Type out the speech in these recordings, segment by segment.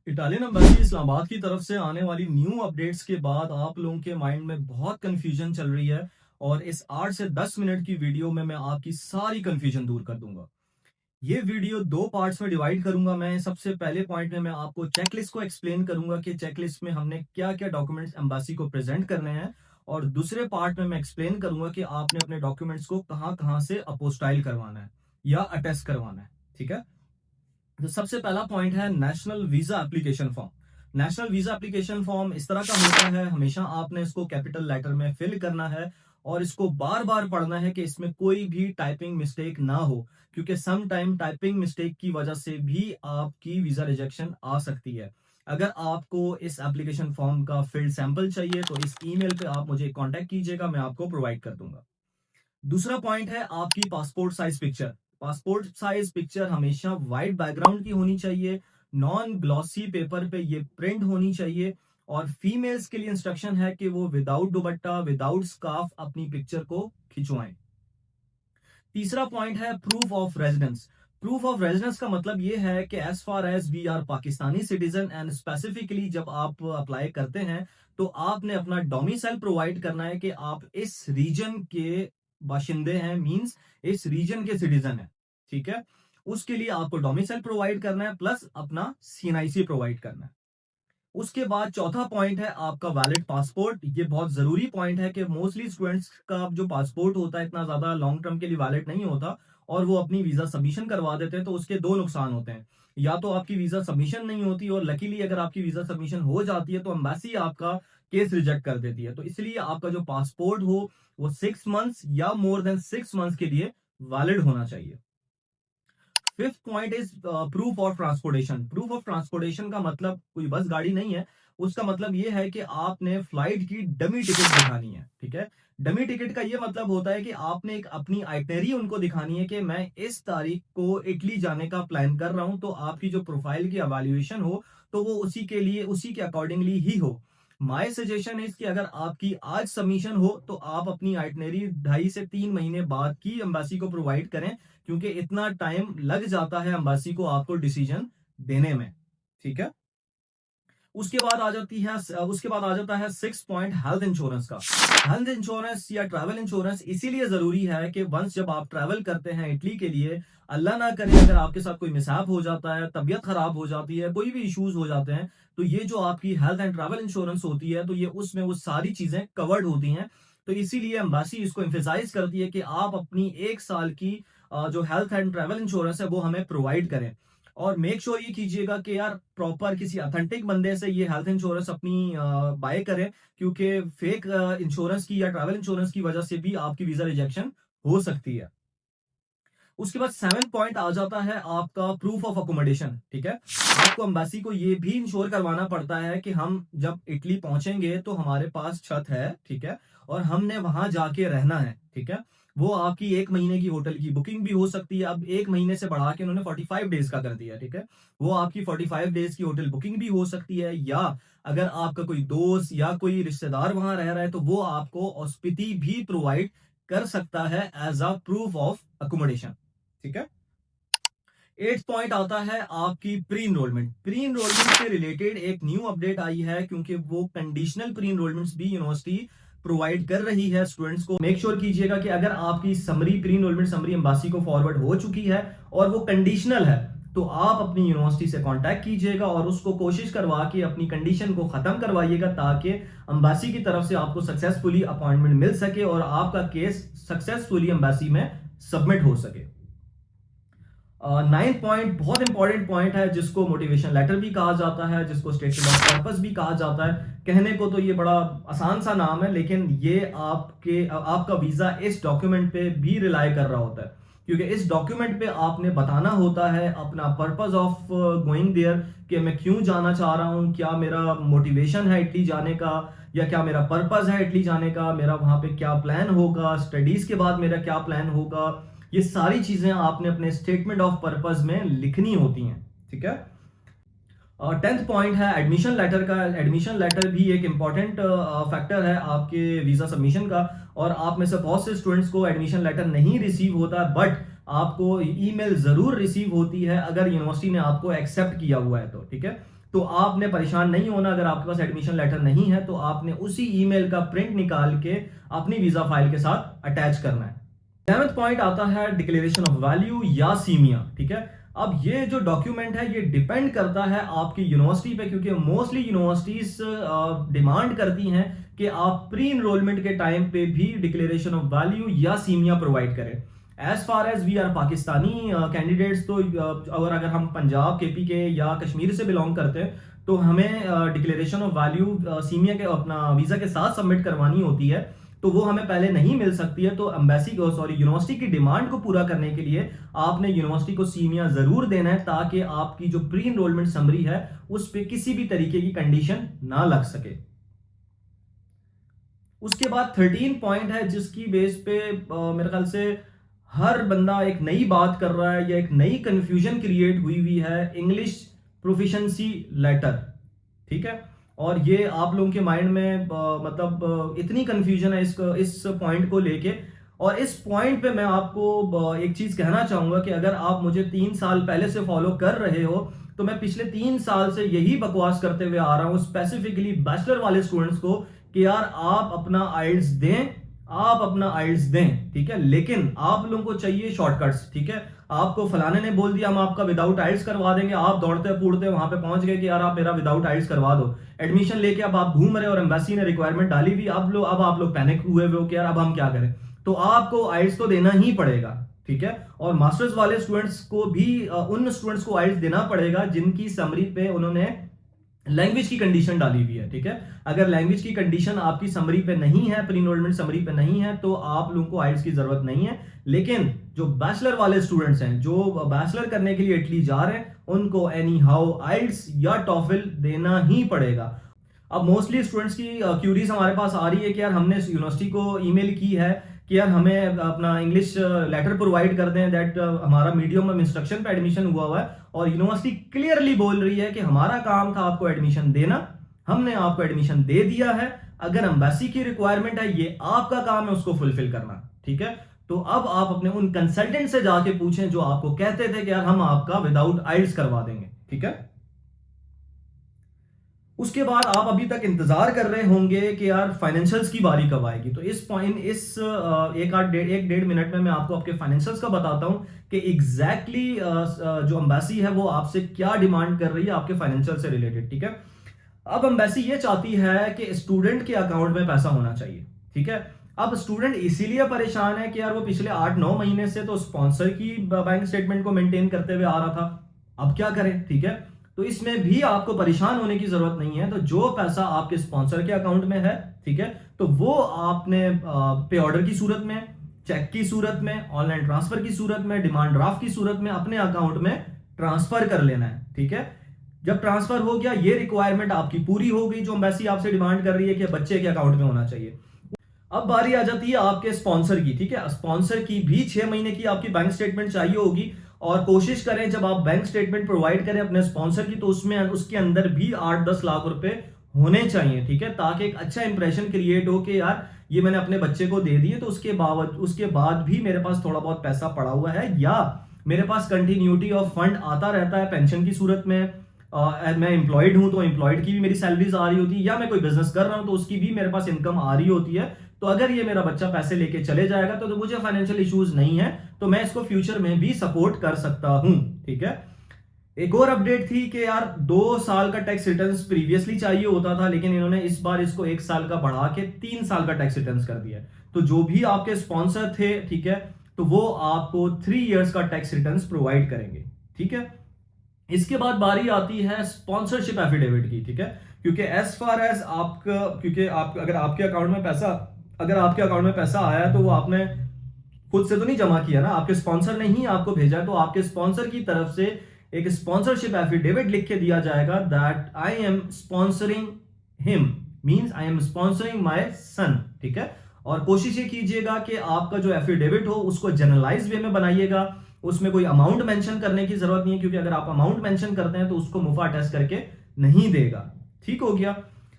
Italian embassy Islamabad की तरफ से आने वाली न्यू अपडेट्स के बाद आप लोगों के माइंड में बहुत कंफ्यूजन चल रही है और इस 8 से 10 मिनट की वीडियो में मैं आपकी सारी कंफ्यूजन दूर कर दूंगा। ये वीडियो दो पार्ट्स में डिवाइड करूंगा। मैं सबसे पहले पॉइंट में मैं आपको चेकलिस्ट को एक्सप्लेन करूंगा कि चेकलिस्ट में हमने क्या क्या डॉक्यूमेंट्स एम्बेसी को प्रेजेंट करने हैं, और दूसरे पार्ट में मैं एक्सप्लेन करूंगा कि आपने अपने डॉक्यूमेंट्स को कहां कहां से अपोस्टाइल करवाना है या अटेस्ट करवाना है। ठीक है, तो सबसे पहला पॉइंट है national visa application form. National visa application form इस तरह का होता है, हमेशा आपने इसको कैपिटल लेटर में फिल करना है और इसको बार बार पढ़ना है कि इसमें कोई भी टाइपिंग मिस्टेक ना हो, क्योंकि सम टाइम टाइपिंग मिस्टेक की वजह से भी आपकी वीजा रिजेक्शन आ सकती है। अगर आपको इस एप्लीकेशन फॉर्म का फिल्ड सैंपल चाहिए तो इस ईमेल पे आप मुझे कांटेक्ट कीजिएगा, मैं आपको प्रोवाइड कर दूंगा। दूसरा पॉइंट है आपकी passport size picture. Passport size picture हमेशा वाइट बैकग्राउंड की होनी चाहिए, नॉन ग्लॉसी पेपर पे ये प्रिंट होनी चाहिए। और फीमेल्स के लिए इंस्ट्रक्शन है कि वो विदाउट दुपट्टा विदाउट स्कार्फ अपनी पिक्चर को खिंचवाएं। तीसरा पॉइंट है proof of residence. Proof of residence का मतलब ये है कि as far as we are Pakistani citizen and specifically जब आप अप्लाई करते हैं तो आपने अपना डोमिसाइल प्रोवाइड करना है कि आप इस रीजन के बाशिंदे हैं, मींस इस रीजन के सिटीजन हैं। ठीक है, उसके लिए आपको डोमिसाइल प्रोवाइड करना है प्लस अपना सीएनआईसी प्रोवाइड करना है। उसके बाद चौथा पॉइंट है आपका वैलिड पासपोर्ट। ये बहुत जरूरी पॉइंट है कि मोस्टली स्टूडेंट्स का जो पासपोर्ट होता है इतना ज्यादा लॉन्ग टर्म के लिए वैलिड नहीं होता और वो अपनी वीजा सबमिशन करवा देते हैं, तो उसके दो नुकसान होते हैं। या तो आपकी वीजा सबमिशन नहीं होती, और लकीली अगर आपकी वीजा सबमिशन हो जाती है तो एम्बेसी आपका केस रिजेक्ट कर देती है। तो इसलिए आपका जो पासपोर्ट हो वो 6 मंथ्स या मोर देन 6 मंथ्स के लिए वैलिड होना चाहिए। Fifth point is proof of transportation. Proof of transportation का मतलब कोई बस गाड़ी नहीं है, उसका मतलब ये है कि आपने फ्लाइट की डमी टिकट दिखानी है। ठीक है, डमी टिकट का ये मतलब होता है कि आपने एक अपनी आइटनरी उनको दिखानी है कि मैं इस तारीख को इटली जाने का प्लान कर रहा हूं, तो आपकी जो प्रोफाइल की एवेल्युएशन हो तो वो उसी के लिए उसी के अकॉर्डिंगली ही हो। माय सजेशन इज कि अगर आपकी आज सबमिशन हो तो आप अपनी आइटनरी 2.5 से 3 महीने बाद की एम्बेसी को प्रोवाइड करें, क्योंकि इतना टाइम लग जाता है एम्बेसी को आपको डिसीजन देने में। ठीक है, उसके बाद आ जाता है 6 पॉइंट हेल्थ इंश्योरेंस का। हेल्थ इंश्योरेंस या ट्रैवल इंश्योरेंस इसीलिए जरूरी है कि वंस जब आप ट्रैवल करते हैं इटली के लिए, अल्लाह ना करे अगर आपके साथ कोई मिसहैप हो जाता है, तबीयत खराब हो जाती है, कोई भी इश्यूज हो जाते हैं, तो ये जो आपकी हेल्थ एंड ट्रैवल इंश्योरेंस होती है तो ये उसमें वो सारी चीजें कवर्ड होती हैं। तो इसीलिए एम्बेसी इसको एम्फेसाइज करती है कि आप अपनी 1 साल की जो हेल्थ एंड ट्रैवल इंश्योरेंस है वो हमें प्रोवाइड करें। और मेक श्योर ये कीजिएगा कि यार प्रॉपर किसी अथेंटिक बंदे से ये हेल्थ इंश्योरेंस अपनी बाय करें, क्योंकि फेक इंश्योरेंस की या ट्रैवल इंश्योरेंस की वजह से भी आपकी वीजा रिजेक्शन हो सकती है। उसके बाद 7 पॉइंट आ जाता है आपका प्रूफ ऑफ अकोमोडेशन। ठीक है, आपको एम्बेसी को ये भी इंश्योर करवाना पड़ता है कि हम जब इटली पहुंचेंगे तो हमारे पास छत है। ठीक है, और हमने वहां जाके रहना है। ठीक है, वो आपकी 1 महीने की होटल की बुकिंग भी हो सकती है। अब 1 महीने से बढ़ा के उन्होंने 45 डेज का कर दिया। ठीक है, वो आपकी 45 डेज की होटल बुकिंग भी हो सकती है, या अगर आपका कोई दोस्त या कोई रिश्तेदार वहां रह रहा है तो वो आपको हॉस्पिटैलिटी भी प्रोवाइड कर सकता है as a proof of accommodation. ठीक है, 8 पॉइंट आता है आपकी प्री इनरोलमेंट। प्री इनरोलमेंट से रिलेटेड एक न्यू अपडेट आई है, क्योंकि वो कंडीशनल प्री इनरोलमेंट भी यूनिवर्सिटी प्रोवाइड कर रही है स्टूडेंट्स को। मेक श्योर कीजिएगा कि अगर आपकी summary pre enrolment summary embassy को फॉरवर्ड हो चुकी है और वो कंडीशनल है, तो आप अपनी यूनिवर्सिटी से कांटेक्ट कीजिएगा और उसको कोशिश करवा के अपनी कंडीशन को खत्म करवाइएगा, ताकि एम्बेसी की तरफ से आपको सक्सेसफुली अपॉइंटमेंट मिल सके और आपका केस सक्सेसफुली एम्बेसी में सबमिट हो सके। 9 पॉइंट बहुत इंपॉर्टेंट पॉइंट है, जिसको मोटिवेशन लेटर भी कहा जाता है, जिसको स्टेटमेंट ऑफ पर्पस भी कहा जाता है। कहने को तो ये बड़ा आसान सा नाम है, लेकिन ये आपका वीजा इस डॉक्यूमेंट पे भी रिलाई कर रहा होता है, क्योंकि इस डॉक्यूमेंट पे आपने बताना होता है अपना पर्पस ऑफ गोइंग देयर, कि मैं क्यों जाना चाह रहा हूँ, क्या मेरा मोटिवेशन है इटली जाने का, या क्या मेरा पर्पस है इटली जाने का, मेरा वहां पे क्या प्लान होगा, स्टडीज के बाद मेरा क्या प्लान होगा। ये सारी चीजें आपने अपने स्टेटमेंट ऑफ पर्पस में लिखनी होती हैं। ठीक है, 10th पॉइंट है एडमिशन लेटर का। एडमिशन लेटर भी एक इंपॉर्टेंट फैक्टर है आपके वीजा सबमिशन का, और आप में से बहुत से स्टूडेंट्स को एडमिशन लेटर नहीं रिसीव होता, बट आपको ईमेल जरूर रिसीव होती है अगर यूनिवर्सिटी ने आपको एक्सेप्ट किया हुआ है तो। ठीक है, तो आपने परेशान नहीं होना। अगर आपके पास एडमिशन लेटर नहीं है तो आपने उसी ईमेल का प्रिंट निकाल के अपनी वीजा फाइल के साथ अटैच करना है। 11th पॉइंट आता है डिक्लेरेशन ऑफ वैल्यू या सीमिया, ठीक है। अब ये जो डॉक्यूमेंट है ये डिपेंड करता है आपकी यूनिवर्सिटी पे, क्योंकि मोस्टली यूनिवर्सिटीज डिमांड करती हैं कि आप प्री इनरोलमेंट के टाइम पे भी डिक्लेरेशन ऑफ वैल्यू या सीमिया प्रोवाइड करें। As far as we are Pakistani candidates, तो अगर हम पंजाब, केपी के या कश्मीर से बिलोंग करते हैं तो हमें डिक्लेरेशन ऑफ वैल्यू सीमिया के अपना वीजा के साथ सबमिट करवानी होती है, तो वो हमें पहले नहीं मिल सकती है। तो एम्बेसी को यूनिवर्सिटी की डिमांड को पूरा करने के लिए आपने यूनिवर्सिटी को सीमिया जरूर देना है, ताकि आपकी जो प्री इनरोलमेंट समरी है उस पर किसी भी तरीके की कंडीशन ना लग सके। उसके बाद 13 पॉइंट है जिसकी बेस पे मेरे ख्याल से हर बंदा एक नई बात कर रहा है या एक नई कंफ्यूजन क्रिएट हुई है, इंग्लिश प्रोफिशिएंसी लेटर, ठीक है। और ये आप लोगों के माइंड में मतलब इतनी कंफ्यूजन है इस पॉइंट को लेके। और इस पॉइंट पे मैं आपको एक चीज कहना चाहूंगा कि अगर आप मुझे 3 साल पहले से फॉलो कर रहे हो तो मैं पिछले 3 साल से यही बकवास करते हुए आ रहा हूं, स्पेसिफिकली बैचलर वाले स्टूडेंट्स को, कि यार आप अपना आइल्स दें, आप अपना आइल्स दें, ठीक है। लेकिन आप लोगों को चाहिए शॉर्टकट्स, ठीक है। आपको फलाने ने बोल दिया हम आपका विदाउट आइल्स करवा देंगे, आप दौड़ते पूड़ते वहां पे पहुंच गए कि यार आप मेरा विदाउट आइल्स करवा दो। एडमिशन लेके अब आप घूम रहे और एम्बेसी ने रिक्वायरमेंट डाली हुई, अब आप लोग पैनिक हुए हो कि यार अब हम क्या करें। तो आपको आइल्स तो देना ही पड़ेगा, ठीक है। और मास्टर्स वाले स्टूडेंट्स को भी उन स्टूडेंट्स को आइल्स देना पड़ेगा जिनकी समरी पे उन्होंने लैंग्वेज की कंडीशन डाली हुई है, ठीक है। अगर लैंग्वेज की कंडीशन आपकी समरी पे नहीं है, प्री इनरोलमेंट समरी पे नहीं है, तो आप लोगों को आइल्स की जरूरत नहीं है। लेकिन जो बैचलर वाले स्टूडेंट्स हैं, जो बैचलर करने के लिए इटली जा रहे हैं, उनको एनी हाउ आइल्स या टॉफिल देना ही पड़ेगा। अब मोस्टली स्टूडेंट्स की क्यूरीज हमारे पास आ रही है कि यार हमने यूनिवर्सिटी को ईमेल की है कि यार हमें अपना इंग्लिश लेटर प्रोवाइड कर दें दैट हमारा मीडियम ऑफ इंस्ट्रक्शन पे एडमिशन हुआ है, और यूनिवर्सिटी क्लियरली बोल रही है कि हमारा काम था आपको एडमिशन देना, हमने आपको एडमिशन दे दिया है। अगर एम्बेसी की रिक्वायरमेंट है, ये आपका काम है उसको फुलफिल करना, ठीक है। तो अब आप अपने उन कंसल्टेंट से जाके पूछें जो आपको कहते थे कि यार हम आपका विदाउट आइल्स करवा देंगे, ठीक है। उसके बाद आप अभी तक इंतजार कर रहे होंगे कि यार फाइनेंशियल्स की बारी कब आएगी। तो इस पॉइंट एक डेढ़ मिनट में मैं आपको आपके फाइनेंशियल्स का बताता हूं कि एग्जैक्टली जो एम्बेसी है वो आपसे क्या डिमांड कर रही है आपके फाइनेंशियल से रिलेटेड, ठीक है। अब एम्बेसी ये चाहती है कि स्टूडेंट के अकाउंट में पैसा होना चाहिए, ठीक है। अब स्टूडेंट इसीलिए परेशान है कि यार वो पिछले 8-9 महीने से तो स्पॉन्सर की बैंक स्टेटमेंट को मेंटेन करते हुए आ रहा था, अब क्या करें, ठीक है। तो इसमें भी आपको परेशान होने की जरूरत नहीं है। तो जो पैसा आपके स्पॉन्सर के अकाउंट में है, ठीक है, तो वो आपने पे ऑर्डर की सूरत में, चेक की सूरत में, ऑनलाइन ट्रांसफर की सूरत में, डिमांड ड्राफ्ट की सूरत में अपने अकाउंट में ट्रांसफर कर लेना है, ठीक है। जब ट्रांसफर हो गया, ये रिक्वायरमेंट आपकी पूरी हो गई जो एम्बेसी आपसे डिमांड कर रही है कि बच्चे के अकाउंट में होना चाहिए। अब बारी आ जाती है आपके स्पॉन्सर की, ठीक है। स्पॉन्सर की भी 6 महीने की आपकी बैंक स्टेटमेंट चाहिए होगी, और कोशिश करें जब आप बैंक स्टेटमेंट प्रोवाइड करें अपने स्पॉन्सर की तो उसमें उसके अंदर भी 8-10 लाख रुपए होने चाहिए, ठीक है, ताकि एक अच्छा इंप्रेशन क्रिएट हो कि यार ये मैंने अपने बच्चे को दे दिए, तो उसके बाद भी मेरे पास थोड़ा बहुत पैसा पड़ा हुआ है, या मेरे पास कंटिन्यूटी ऑफ फंड आता रहता है पेंशन की सूरत में। मैं एम्प्लॉयड हूं तो एम्प्लॉयड की भी मेरी सैलरीज आ रही होती है, या मैं कोई बिजनेस कर रहा हूं तो उसकी भी मेरे पास इनकम आ रही होती है। तो अगर ये मेरा बच्चा पैसे लेके चले जाएगा तो मुझे फाइनेंशियल इश्यूज नहीं है, तो मैं इसको फ्यूचर में भी सपोर्ट कर सकता हूं, ठीक है। एक और अपडेट थी कि यार 2 साल का टैक्स रिटर्न प्रीवियसली चाहिए होता था, लेकिन इन्होंने इस बार इसको 1 साल का बढ़ा के 3 साल का टैक्स रिटर्न कर दिया। तो जो भी आपके स्पॉन्सर थे, ठीक है, तो वो आपको 3 इयर्स का टैक्स रिटर्न प्रोवाइड करेंगे, ठीक है। इसके बाद बारी आती है स्पॉन्सरशिप एफिडेविट की, ठीक है, क्योंकि एज फार एज आपका, क्योंकि अगर आपके अकाउंट में पैसा आया तो वो आपने खुद से तो नहीं जमा किया ना, आपके स्पॉन्सर ने ही आपको भेजा है। तो आपके स्पॉन्सर की तरफ से एक स्पॉन्सरशिप एफिडेविट लिख के दिया जाएगा that I am sponsoring him, means I am sponsoring my son, ठीक है। और कोशिश ये कीजिएगा कि आपका जो एफिडेविट हो उसको जनरलाइज वे में बनाइएगा, उसमें कोई अमाउंट मेंशन करने की जरूरत नहीं है, क्योंकि अगर आप अमाउंट मेंशन करते हैं तो उसको मुफा टेस्ट करके नहीं देगा, ठीक हो गया।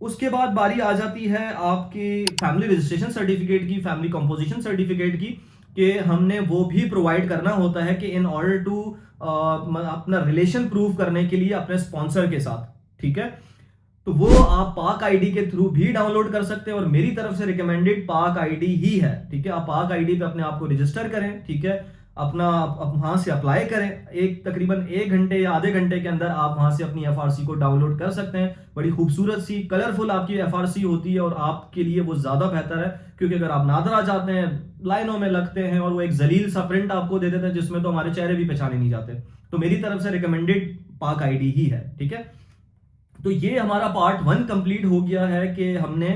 उसके बाद बारी आ जाती है आपकी फैमिली रजिस्ट्रेशन सर्टिफिकेट की, फैमिली कंपोजिशन सर्टिफिकेट की, कि हमने वो भी प्रोवाइड करना होता है कि इन ऑर्डर टू अपना रिलेशन प्रूव करने के लिए अपने स्पॉन्सर के साथ, ठीक है। तो वो आप पाक आईडी के थ्रू भी डाउनलोड कर सकते हैं और मेरी तरफ से रिकमेंडेड पाक आईडी ही है, ठीक है। आप पाक आईडी पे अपने आप को रजिस्टर करें, ठीक है, अपना वहां से अप्लाई करें। तकरीबन 1 घंटे या आधे घंटे के अंदर आप वहां से अपनी एफआरसी को डाउनलोड कर सकते हैं। बड़ी खूबसूरत सी कलरफुल आपकी एफआरसी होती है और आपके लिए वो ज्यादा बेहतर है, क्योंकि अगर आप नादरा जाते हैं, लाइनों में लगते हैं और वो एक जलील सा प्रिंट आपको दे देते हैं जिसमें तो हमारे चेहरे भी पहचाने नहीं जाते। तो मेरी तरफ से रिकमेंडेड पाक आईडी ही है, ठीक है। तो ये हमारा पार्ट 1 कंप्लीट हो गया है कि हमने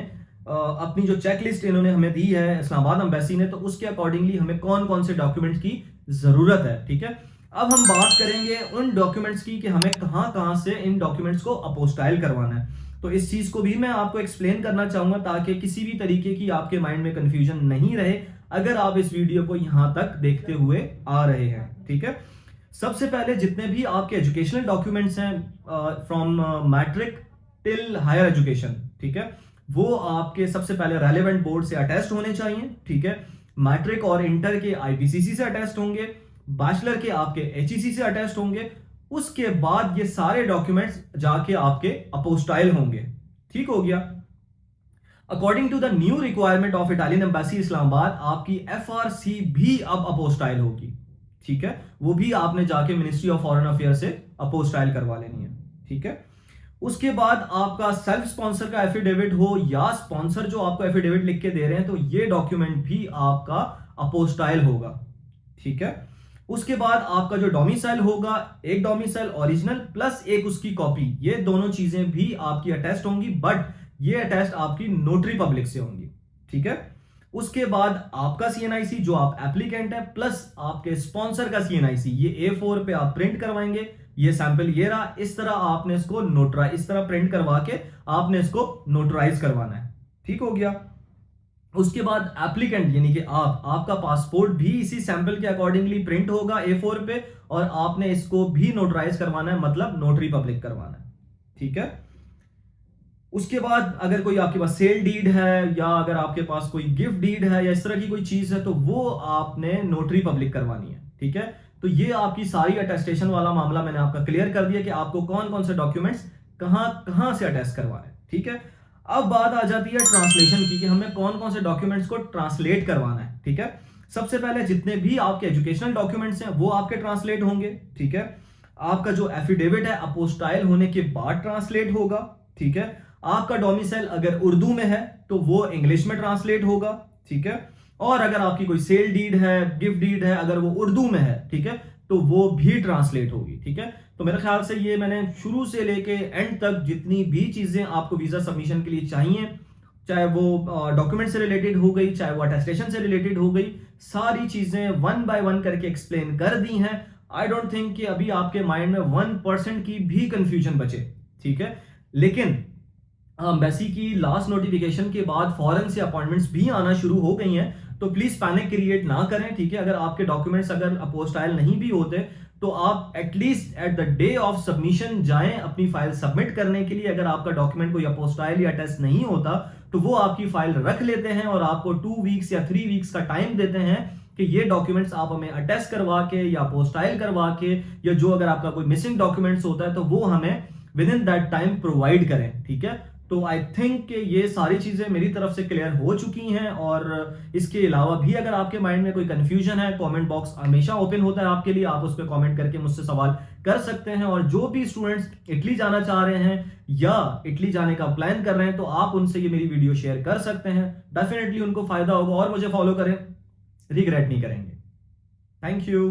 अपनी जो चेकलिस्ट इन्होंने हमें दी है इस्लामाबाद एम्बेसी ने, तो उसके अकॉर्डिंगली हमें कौन कौन से डॉक्यूमेंट्स की जरूरत है, ठीक है। अब हम बात करेंगे उन डॉक्यूमेंट्स की कि हमें कहां कहां से इन डॉक्यूमेंट्स को अपोस्टाइल करवाना है। तो इस चीज को भी मैं आपको एक्सप्लेन करना चाहूंगा ताकि किसी भी तरीके की आपके माइंड में कंफ्यूजन नहीं रहे अगर आप इस वीडियो को यहां तक देखते हुए आ रहे हैं, ठीक है। सबसे पहले जितने भी आपके एजुकेशनल डॉक्यूमेंट्स हैं from matric till higher education, ठीक है, वो आपके सबसे पहले रेलेवेंट बोर्ड से अटैच्ड होने चाहिए, ठीक है। मैट्रिक और इंटर के आईपीसीसी से अटैच्ड होंगे, बैचलर के आपके एचईसी से अटैच्ड होंगे। उसके बाद ये सारे डॉक्यूमेंट्स जाके आपके अपोस्टाइल होंगे, ठीक हो गया। According to the new requirement of Italian embassy Islamabad, आपकी एफआरसी भी अब अपोस्टाइल होगी, ठीक है। वो भी आपने जाके मिनिस्ट्री ऑफ फॉरेन अफेयर से अपोस्टाइल करवा लेनी है, ठीक है। उसके बाद आपका सेल्फ स्पॉन्सर का एफिडेविट हो या स्पॉन्सर जो आपको एफिडेविट लिख के दे रहे हैं, तो ये डॉक्यूमेंट भी आपका अपोस्टाइल होगा, ठीक है। उसके बाद आपका जो डोमिसाइल होगा, एक डोमिसाइल ओरिजिनल प्लस एक उसकी कॉपी, ये दोनों चीजें भी आपकी अटैच्ड होंगी, बट ये अटैच्ड आपकी नोटरी पब्लिक से होंगी, ठीक है। उसके बाद आपका सीएनआईसी जो आप एप्लीकेंट है प्लस आपके स्पॉन्सर का सीएनआईसी, ये A4 पे आप प्रिंट करवाएंगे। ये सैंपल ये रहा, इस तरह आपने इसको नोटराइज, इस तरह प्रिंट करवा के आपने इसको नोटराइज करवाना है, ठीक हो गया। उसके बाद एप्लीकेंट यानी कि आपका पासपोर्ट भी इसी सैंपल के अकॉर्डिंगली प्रिंट होगा A4 पे और आपने इसको भी नोटराइज करवाना है, मतलब नोटरी पब्लिक करवाना है, ठीक है। उसके बाद अगर कोई आपके पास सेल डीड है या अगर आपके पास कोई गिफ्ट डीड है या इस तरह की कोई चीज है, तो वो आपने नोटरी पब्लिक करवानी है, ठीक है। तो ये आपकी सारी अटेस्टेशन वाला मामला मैंने आपका क्लियर कर दिया कि आपको कौन कौन से डॉक्यूमेंट्स कहां कहां से अटेस्ट करवाने, ठीक है। अब बात आ जाती है ट्रांसलेशन की कि हमें कौन कौन से डॉक्यूमेंट्स को ट्रांसलेट करवाना है, ठीक है। सबसे पहले जितने भी आपके एजुकेशनल डॉक्यूमेंट्स हैं वो आपके ट्रांसलेट होंगे, ठीक है। आपका जो एफिडेविट है अपोस्टाइल होने के बाद ट्रांसलेट होगा, ठीक है। आपका डोमिसाइल अगर उर्दू में है तो वो इंग्लिश में ट्रांसलेट होगा, ठीक है। और अगर आपकी कोई सेल डीड है, गिफ्ट डीड है, अगर वो उर्दू में है, ठीक है, तो वो भी ट्रांसलेट होगी, ठीक है। तो मेरे ख्याल से ये मैंने शुरू से लेके एंड तक जितनी भी चीजें आपको वीजा सबमिशन के लिए चाहिए, चाहे वो डॉक्यूमेंट से रिलेटेड हो गई, चाहे वो अटेस्टेशन से रिलेटेड हो गई, सारी चीजें 1 बाय 1 करके एक्सप्लेन कर दी हैं। आई डोंट थिंक कि अभी आपके माइंड में 1% की भी कंफ्यूजन बचे, ठीक है। लेकिन एम्बेसी की लास्ट नोटिफिकेशन के बाद फॉरेन से अपॉइंटमेंट्स भी आना शुरू हो गई हैं, तो प्लीज पैनिक क्रिएट ना करें, ठीक है। अगर आपके डॉक्यूमेंट्स अगर अपोस्टाइल नहीं भी होते तो आप at least at the day of submission जाएं अपनी फाइल सबमिट करने के लिए। अगर आपका डॉक्यूमेंट कोई अपोस्टाइल या टेस्ट नहीं होता तो वो आपकी फाइल रख लेते हैं और आपको 2 वीक्स या 3 वीक्स का टाइम देते हैं कि ये डॉक्यूमेंट्स आप हमें अटेस्ट करवा के या अपोस्टाइल करवा के, या जो अगर आपका कोई मिसिंग डॉक्यूमेंट्स होता है तो वो हमें with in that time provide करें, ठीक है। तो आई थिंक कि ये सारी चीजें मेरी तरफ से क्लियर हो चुकी हैं। और इसके अलावा भी अगर आपके माइंड में कोई कंफ्यूजन है, कमेंट बॉक्स हमेशा ओपन होता है आपके लिए, आप उस पर कमेंट करके मुझसे सवाल कर सकते हैं। और जो भी स्टूडेंट्स इटली जाना चाह रहे हैं या इटली जाने का प्लान कर रहे हैं, तो आप उनसे ये मेरी वीडियो शेयर कर सकते हैं, डेफिनेटली उनको फायदा होगा और मुझे फॉलो करें, रिग्रेट नहीं करेंगे। Thank you.